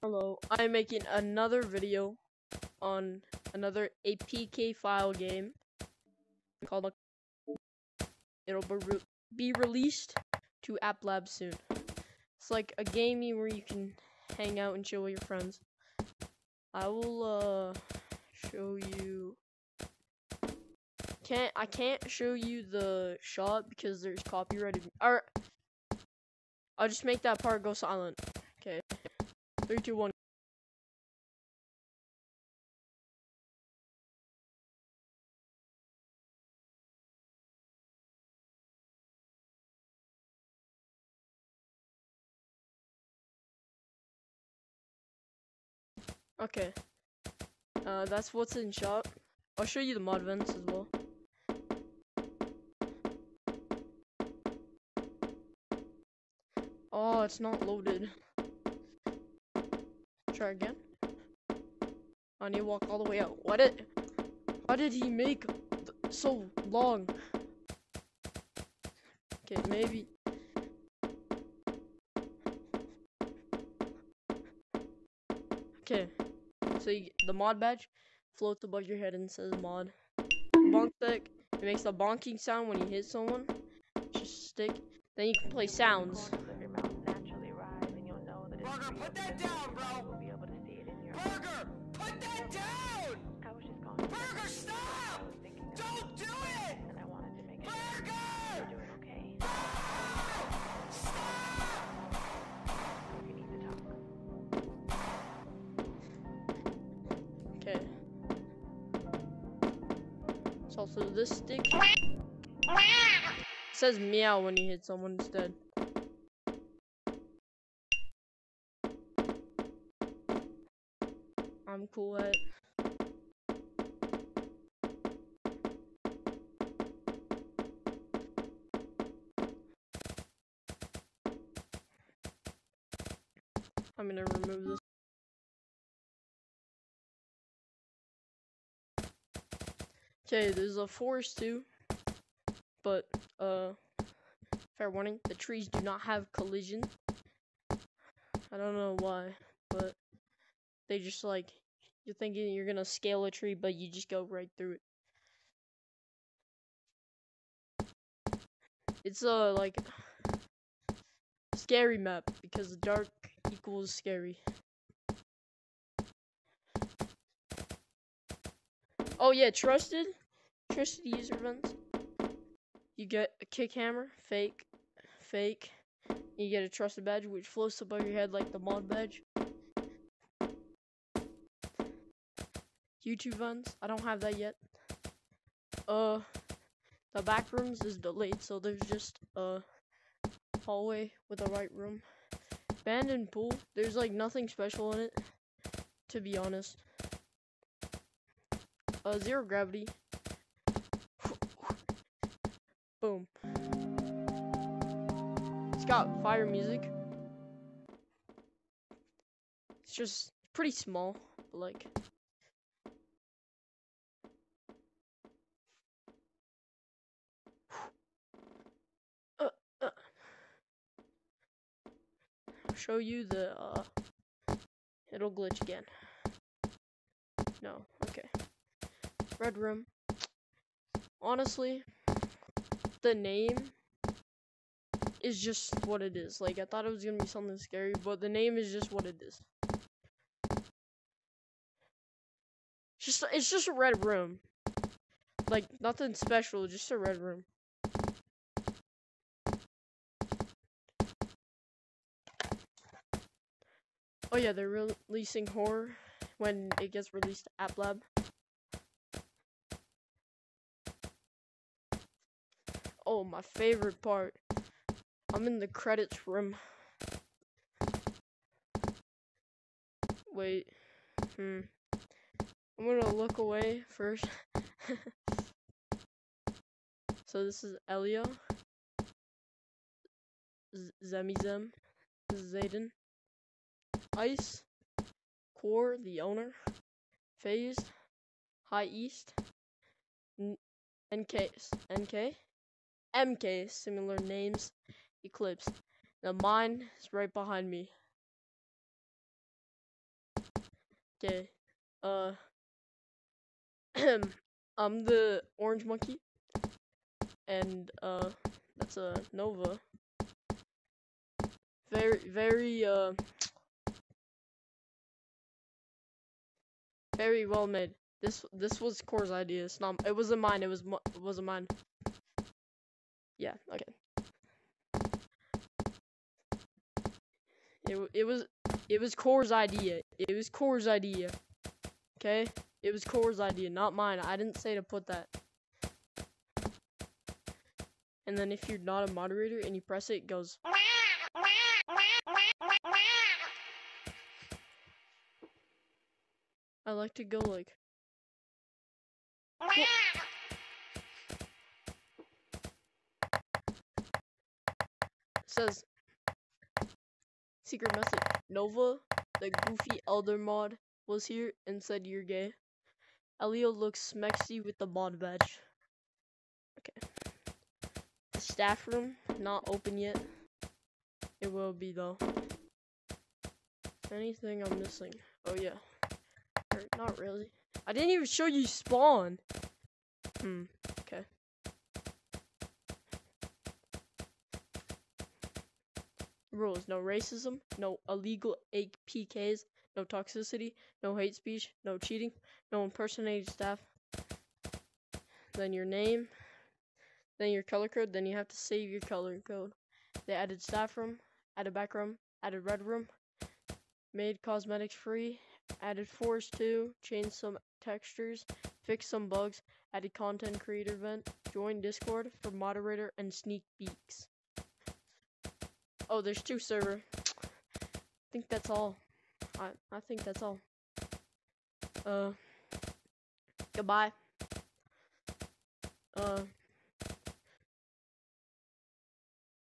Hello, I'm making another video on another APK file game called it'll be released to App Lab soon. It's like a game where you can hang out and chill with your friends. I will show you. I can't show you the shot because there's copyrighted. Or I'll just make that part go silent. Okay. 3, 2, 1. Okay. That's what's in shot. I'll show you the mod vents as well. Oh, it's not loaded. Try again. I need to walk all the way out. Why did he make so long? Okay, maybe. Okay, so the mod badge floats above your head and says mod. Bonk stick. It makes a bonking sound when you hit someone. Just stick. Then you can play sounds. Burger, put that down, bro! Burger, put that down! Burger, stop! Don't do it! Burger! Stop! Okay. It's also this stick. It says meow when you hit someone instead. I'm cool at. I'm gonna remove this. Okay, there's a forest too, but fair warning, the trees do not have collision. I don't know why, but they just like, you're thinking you're gonna scale a tree, but you just go right through it. It's like scary map because dark equals scary. Oh yeah, trusted user events. You get a kick hammer, fake. You get a trusted badge, which floats above your head like the mod badge. YouTube events, I don't have that yet. The back rooms is delayed, so there's just a hallway with a right room. Abandoned pool, there's like nothing special in it, to be honest. Zero gravity. Boom. It's got fire music. It's just pretty small, but like. I'll show you the, it'll glitch again. No, okay. Red room. Honestly, the name is just what it is. Like, I thought it was gonna be something scary, but the name is just what it is. It's just a red room. Like, nothing special, just a red room. Oh yeah, they're releasing horror when it gets released to App Lab. Oh, my favorite part. I'm in the credits room. Wait. I'm gonna look away first. So this is Elia. Zemizem. This is Zayden. Ice. Core, the owner. Phased. High East. NK. MK, similar names. Eclipse. Now mine is right behind me. Okay. I'm the orange monkey, and that's a Nova. Very well made. This was Core's idea. It's not. It wasn't mine. It wasn't mine. Yeah. Okay. It was Core's idea. It was Core's idea. Okay? It was Core's idea, not mine. I didn't say to put that. And then if you're not a moderator and you press it, it goes. I like to go like. It says secret message. Nova, the goofy elder mod, was here and said you're gay. Elio looks smexy with the mod badge. Okay. The staff room, not open yet. It will be though. Anything I'm missing? Oh yeah. Or, not really. I didn't even show you spawn. Okay. Rules: no racism, no illegal APKs, no toxicity, no hate speech, no cheating, no impersonating staff. Then your name, then your color code, then you have to save your color code. They added staff room, added back room, added red room, made cosmetics free, added forest 2, changed some textures, fixed some bugs, added content creator vent, joined Discord for moderator and sneak peeks. Oh, there's 2 server. I think that's all. I think that's all. Goodbye.